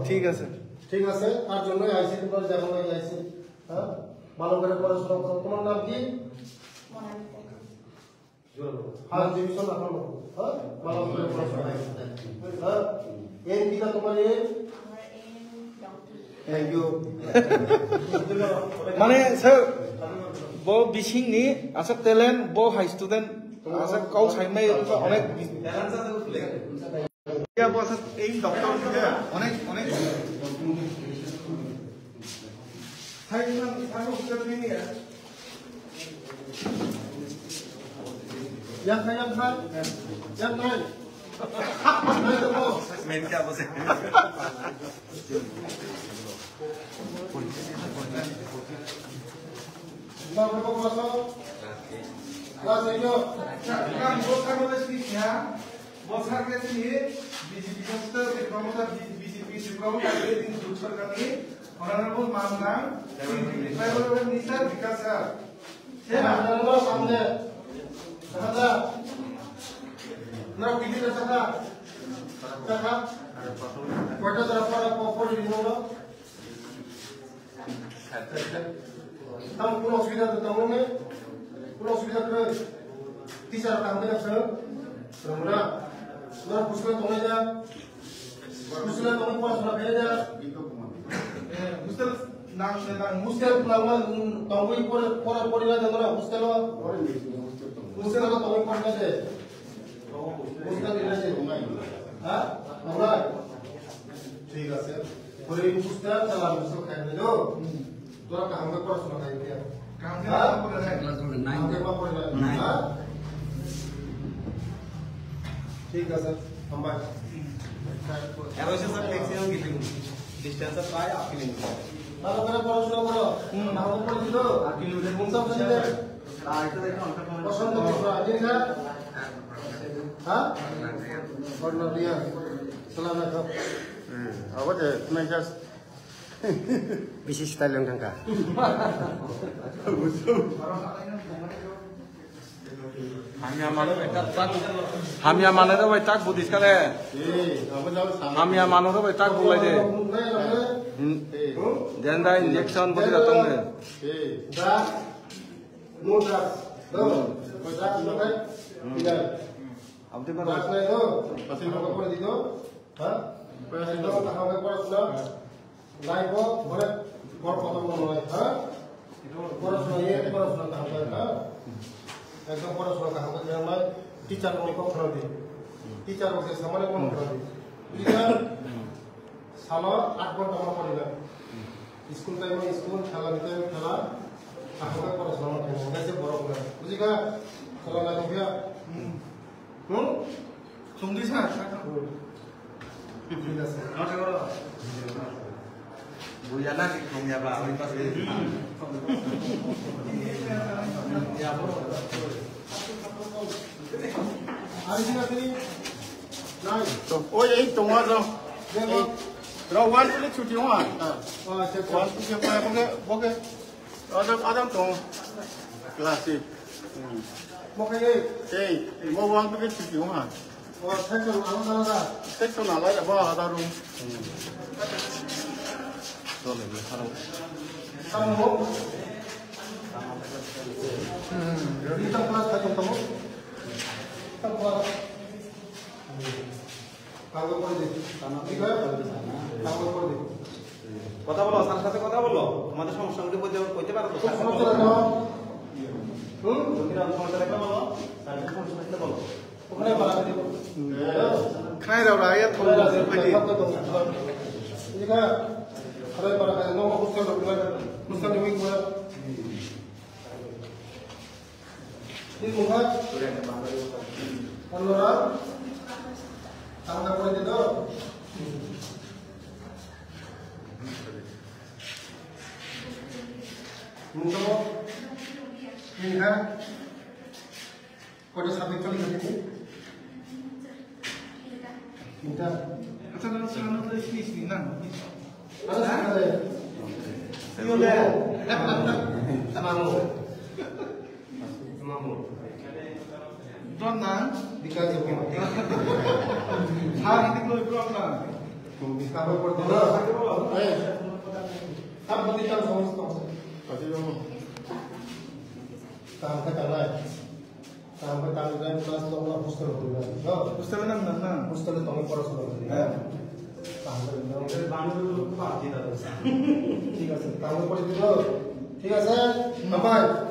ঠিক আছে ঠিক আছে তার জন্য আইসি তোমরা দেখো না আইসি হ্যাঁ ভালো করে পড়াশোনা করো তোমার নাম কি হ্যাঁ ডিভিশন রাখো হ্যাঁ ভালো করে পড়াশোনা হ্যাঁ এর কি না তোমার এর थैंक यू माने सर बो बिसिंगनि आसा टेलेन्ट बो हाई स्टुडेन्ट आसा काउ साइमै अनेक या बो आसा एम डॉक्टर के अनेक अनेक हाइमान सानो उस्तादनि yang hai मेन क्या बोसे berapa kelas? Kelas itu. Kan bosan boleh sedikitnya. Bosan ke sini BJP Master, Promoter BJP Sukamu kali ini Dukshar kami Honorable Mamnang, Honorable Minister Vikas Sir. Saya honorable Samde. Sahaja. Nak pergi ke sana? Sana. Kota terapar apa di mana? हम কোনো অসুবিধা তেমন নেই কোনো অসুবিধা করে teacher কামতে আছে তোমরা তোমরা পুষ্কর তোমরা যা পুষ্কর তোমরা পড়াশোনা করে যা Muster nang মুস্তাল প্লামা তোমই পড়া পড়িলা তোমরা মুস্তাল মুস্তাল তো তোমই পড়না দে মুস্তাল দিলে যে হ্যাঁ তোমরা ঠিক আছে পরে মুস্তাল চালা মুস্তাল খাই দিলো তোরা কাম করে পড়াশোনা খাই দিয়া काम के पढ़ रहा है क्लास 9 ठीक है सर हम बात एरोशन सर मैक्सिमम कितनी डिस्टेंस सर काय आपके लिए ভালো করে পড়াশোনা করো ভালো করে দিলো আর কি লোদের কোন সব জানতে এটা দেখো পছন্দ করো আদিন না হ্যাঁ পড়না দিয়া সালাম আলাইকুম আবার যে তুমি জাস্ট বিশেষ style লেঙ্গা Hamia mana tu baik tak budis kale. Hamia mana tu baik tak boleh je. Janda injection budis datang je. Dah, mudah, dah, dah, dah, dah. Abdi Dah, mana? dah, dah. Pasal nak apa di tu? Hah? Pasal nak apa nak apa sudah? Live हो बड़े बड़ पता बोल रहा है पढ़ाशोना ये पढ़ाशोना कहाँ पर है एकदम पढ़ाशोना कहाँ पर है मैं टीचर को खड़ा दी टीचर को सामने कौन खड़ा दी टीचर साला 8 घंटा में पढ़ेगा स्कूल टाइम में स्कूल खेला भी टाइम खेला कहाँ पर पढ़ाशोना में कैसे बड़ा होगा बुझेगा चलो ना भैया Sungguh sah. ठीक है sir Buyana ki kumya ba awi pas ini. Ya bro. आज ही रात्रि नहीं तो ओ यही तुंगा जो देखो रवान पुलिस छुट्टी हुआ अच्छा वन पुलिस पे बोके आदम आदम तो क्लास मौके ये ए मो वन पुलिस छुट्टी हुआ और सेक्शन आना था सेक्शन नाला जब आधा रूम तो ले ले खाओ. kamu mau kita kelas satu kamu kita kelas kamu boleh kamu juga kamu boleh কথা বলো, স্যারের সাথে কথা বলো, তোমাদের সমস্যাগুলি কইতে পারো তো? সমস্যা দেখো জমির সমস্যা দেখলে বলো, স্যারের সমস্যা দেখলে বলো। ওখানে মারা দিব খাই দাও রা ইয়া থল ফাইটি 이가 가라이 바라가 너무 호스텔로 그냥 무슨 놈이 뭐야 이 뭔가 얼마나 당장 보내도 무슨 이가 거기 400짜리 가지고 진짜 আচ্ছা না সামনে তো স্পিচ না 나는 생각해 이거네. 나무 জন না 비까지 보면 다 হিন্দি করে প্রবলেম 비까지 볼 때는 네. 한 번도 있다고 성공했어. 다음 그 달라요. 다음 그 달라요. 플러스 또 호스텔로 들어가서 বুঝতে পারলাম না না 호스텔에 동을 걸어서 그러거든요. 다음 그 বাংলাদেশ খুব আর্জি দাদা। ঠিক আছে, 다음 거 버리고 ঠিক আছে, 바이바이.